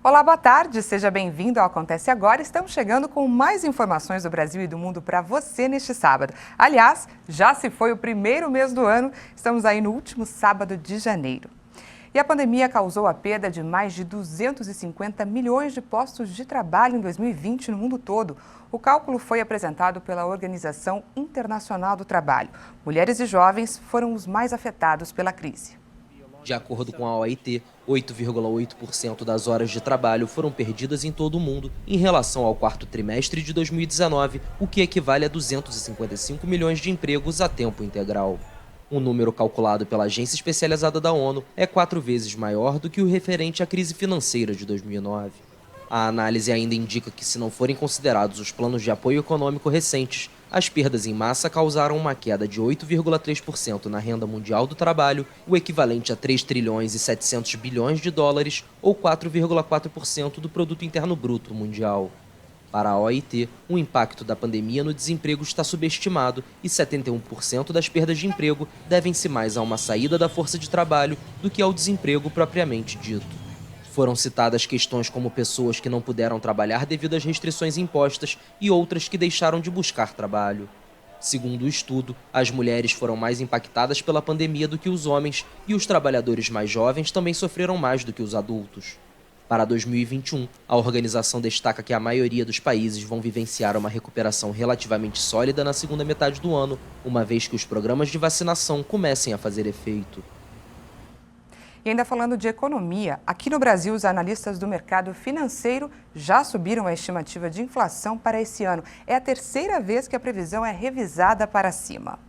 Olá, boa tarde, seja bem-vindo ao Acontece Agora. Estamos chegando com mais informações do Brasil e do mundo para você neste sábado. Aliás, já se foi o primeiro mês do ano, estamos aí no último sábado de janeiro. E a pandemia causou a perda de mais de 250 milhões de postos de trabalho em 2020 no mundo todo. O cálculo foi apresentado pela Organização Internacional do Trabalho. Mulheres e jovens foram os mais afetados pela crise. De acordo com a OIT, 8,8% das horas de trabalho foram perdidas em todo o mundo em relação ao quarto trimestre de 2019, o que equivale a 255 milhões de empregos a tempo integral. Um número calculado pela Agência Especializada da ONU é 4 vezes maior do que o referente à crise financeira de 2009. A análise ainda indica que, se não forem considerados os planos de apoio econômico recentes, as perdas em massa causaram uma queda de 8,3% na renda mundial do trabalho, o equivalente a 3 trilhões e 700 bilhões de dólares, ou 4,4% do produto interno bruto mundial. Para a OIT, o impacto da pandemia no desemprego está subestimado e 71% das perdas de emprego devem-se mais a uma saída da força de trabalho do que ao desemprego propriamente dito. Foram citadas questões como pessoas que não puderam trabalhar devido às restrições impostas e outras que deixaram de buscar trabalho. Segundo o estudo, as mulheres foram mais impactadas pela pandemia do que os homens e os trabalhadores mais jovens também sofreram mais do que os adultos. Para 2021, a organização destaca que a maioria dos países vão vivenciar uma recuperação relativamente sólida na segunda metade do ano, uma vez que os programas de vacinação comecem a fazer efeito. E ainda falando de economia, aqui no Brasil, os analistas do mercado financeiro já subiram a estimativa de inflação para esse ano. É a terceira vez que a previsão é revisada para cima.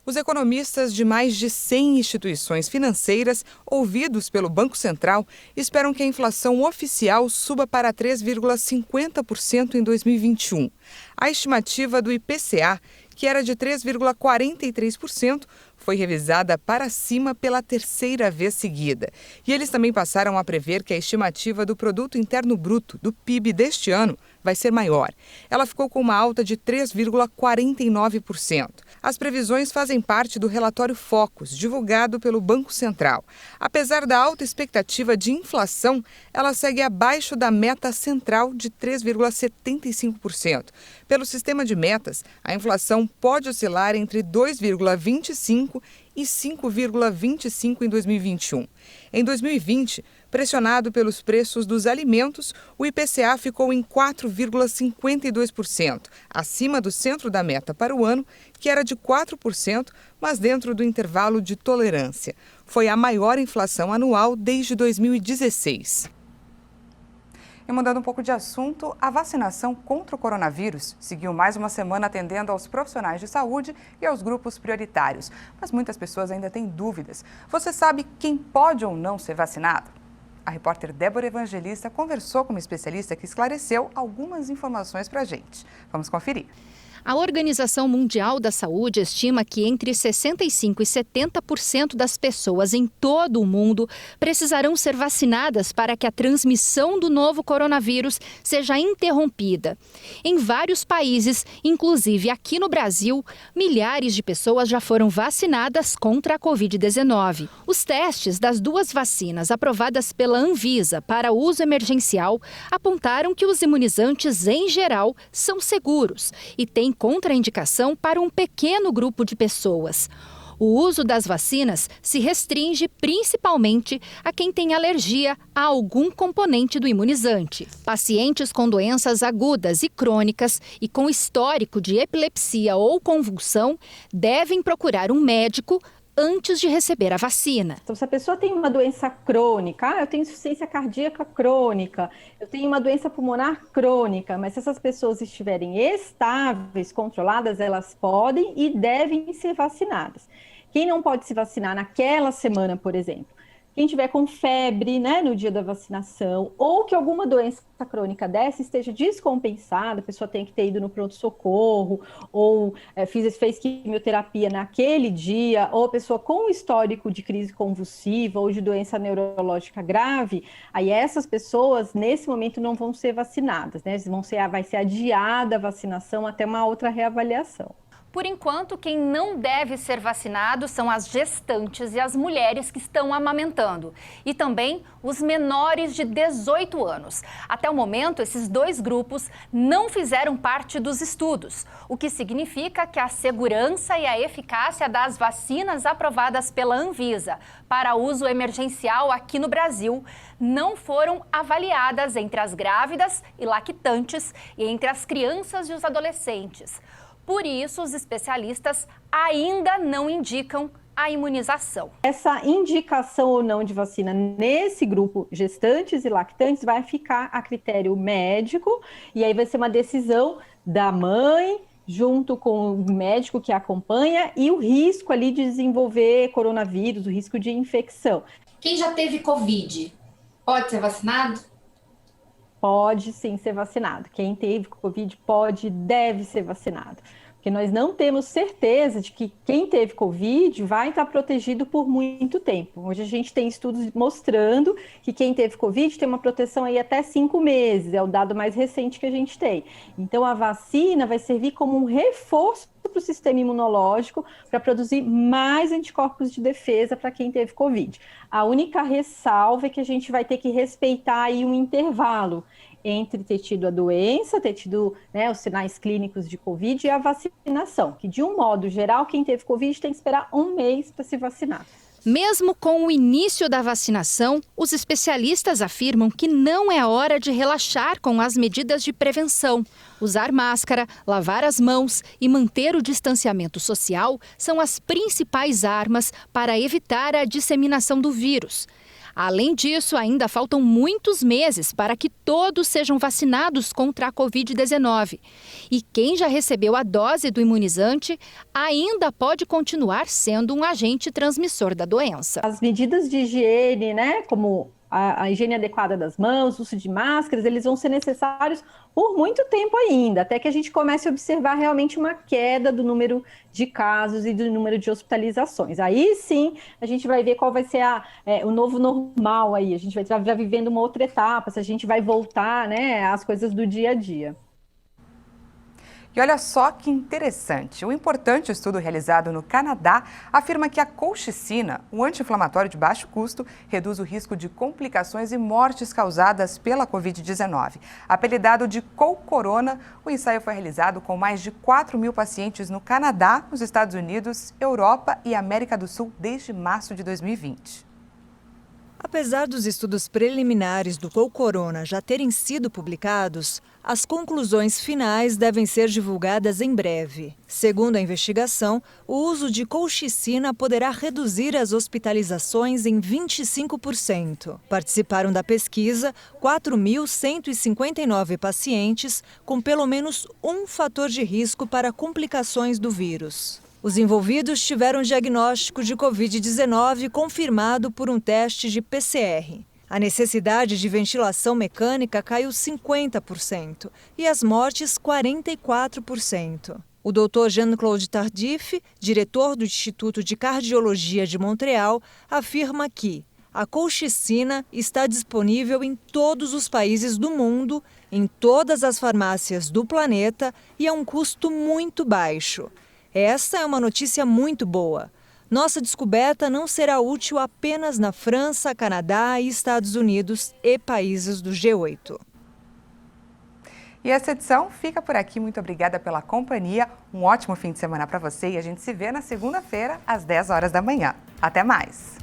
Os economistas de mais de 100 instituições financeiras, ouvidos pelo Banco Central, esperam que a inflação oficial suba para 3,50% em 2021. A estimativa do IPCA, que era de 3,43%, foi revisada para cima pela terceira vez seguida. E eles também passaram a prever que a estimativa do Produto Interno Bruto, do PIB deste ano, vai ser maior. Ela ficou com uma alta de 3,49%. As previsões fazem parte do relatório Focus, divulgado pelo Banco Central. Apesar da alta expectativa de inflação, ela segue abaixo da meta central de 3,75%. Pelo sistema de metas, a inflação pode oscilar entre 2,25% e 5,25% em 2021. Em 2020, pressionado pelos preços dos alimentos, o IPCA ficou em 4,52%, acima do centro da meta para o ano, que era de 4%, mas dentro do intervalo de tolerância. Foi a maior inflação anual desde 2016. E mudando um pouco de assunto, a vacinação contra o coronavírus seguiu mais uma semana atendendo aos profissionais de saúde e aos grupos prioritários. Mas muitas pessoas ainda têm dúvidas. Você sabe quem pode ou não ser vacinado? A repórter Débora Evangelista conversou com uma especialista que esclareceu algumas informações para a gente. Vamos conferir. A Organização Mundial da Saúde estima que entre 65% e 70% das pessoas em todo o mundo precisarão ser vacinadas para que a transmissão do novo coronavírus seja interrompida. Em vários países, inclusive aqui no Brasil, milhares de pessoas já foram vacinadas contra a Covid-19. Os testes das duas vacinas aprovadas pela Anvisa para uso emergencial apontaram que os imunizantes, em geral, são seguros e têm contraindicação para um pequeno grupo de pessoas. O uso das vacinas se restringe principalmente a quem tem alergia a algum componente do imunizante. Pacientes com doenças agudas e crônicas e com histórico de epilepsia ou convulsão devem procurar um médico antes de receber a vacina. Então, se a pessoa tem uma doença crônica, eu tenho insuficiência cardíaca crônica, eu tenho uma doença pulmonar crônica, mas se essas pessoas estiverem estáveis, controladas, elas podem e devem ser vacinadas. Quem não pode se vacinar naquela semana, por exemplo? Quem tiver com febre, né, no dia da vacinação, ou que alguma doença crônica dessa esteja descompensada, a pessoa tem que ter ido no pronto-socorro, ou fez quimioterapia naquele dia, ou a pessoa com histórico de crise convulsiva ou de doença neurológica grave, aí essas pessoas, nesse momento, não vão ser vacinadas, né? Vai ser adiada a vacinação até uma outra reavaliação. Por enquanto, quem não deve ser vacinado são as gestantes e as mulheres que estão amamentando. E também os menores de 18 anos. Até o momento, esses dois grupos não fizeram parte dos estudos, o que significa que a segurança e a eficácia das vacinas aprovadas pela Anvisa para uso emergencial aqui no Brasil não foram avaliadas entre as grávidas e lactantes e entre as crianças e os adolescentes. Por isso, os especialistas ainda não indicam a imunização. Essa indicação ou não de vacina nesse grupo gestantes e lactantes vai ficar a critério médico e aí vai ser uma decisão da mãe junto com o médico que acompanha e o risco ali de desenvolver coronavírus, o risco de infecção. Quem já teve Covid pode ser vacinado? Pode sim ser vacinado. Quem teve Covid pode e deve ser vacinado. Porque nós não temos certeza de que quem teve Covid vai estar protegido por muito tempo. Hoje a gente tem estudos mostrando que quem teve Covid tem uma proteção aí até 5 meses, é o dado mais recente que a gente tem. Então a vacina vai servir como um reforço para o sistema imunológico para produzir mais anticorpos de defesa para quem teve Covid. A única ressalva é que a gente vai ter que respeitar aí um intervalo entre ter tido a doença, ter tido os sinais clínicos de Covid e a vacinação, que de um modo geral, quem teve Covid tem que esperar 1 mês para se vacinar. Mesmo com o início da vacinação, os especialistas afirmam que não é hora de relaxar com as medidas de prevenção. Usar máscara, lavar as mãos e manter o distanciamento social são as principais armas para evitar a disseminação do vírus. Além disso, ainda faltam muitos meses para que todos sejam vacinados contra a Covid-19. E quem já recebeu a dose do imunizante ainda pode continuar sendo um agente transmissor da doença. As medidas de higiene, como a higiene adequada das mãos, o uso de máscaras, eles vão ser necessários por muito tempo ainda, até que a gente comece a observar realmente uma queda do número de casos e do número de hospitalizações. Aí sim, a gente vai ver qual vai ser o novo normal aí, a gente vai estar vivendo uma outra etapa, se a gente vai voltar às coisas do dia a dia. E olha só que interessante, um importante estudo realizado no Canadá afirma que a colchicina, um anti-inflamatório de baixo custo, reduz o risco de complicações e mortes causadas pela Covid-19. Apelidado de Colcorona, o ensaio foi realizado com mais de 4.000 pacientes no Canadá, nos Estados Unidos, Europa e América do Sul desde março de 2020. Apesar dos estudos preliminares do Colcorona já terem sido publicados, as conclusões finais devem ser divulgadas em breve. Segundo a investigação, o uso de colchicina poderá reduzir as hospitalizações em 25%. Participaram da pesquisa 4.159 pacientes com pelo menos um fator de risco para complicações do vírus. Os envolvidos tiveram diagnóstico de Covid-19 confirmado por um teste de PCR. A necessidade de ventilação mecânica caiu 50% e as mortes 44%. O Dr. Jean-Claude Tardif, diretor do Instituto de Cardiologia de Montreal, afirma que a colchicina está disponível em todos os países do mundo, em todas as farmácias do planeta e a um custo muito baixo. Essa é uma notícia muito boa. Nossa descoberta não será útil apenas na França, Canadá e Estados Unidos e países do G8. E essa edição fica por aqui. Muito obrigada pela companhia. Um ótimo fim de semana para você e a gente se vê na segunda-feira, às 10 horas da manhã. Até mais!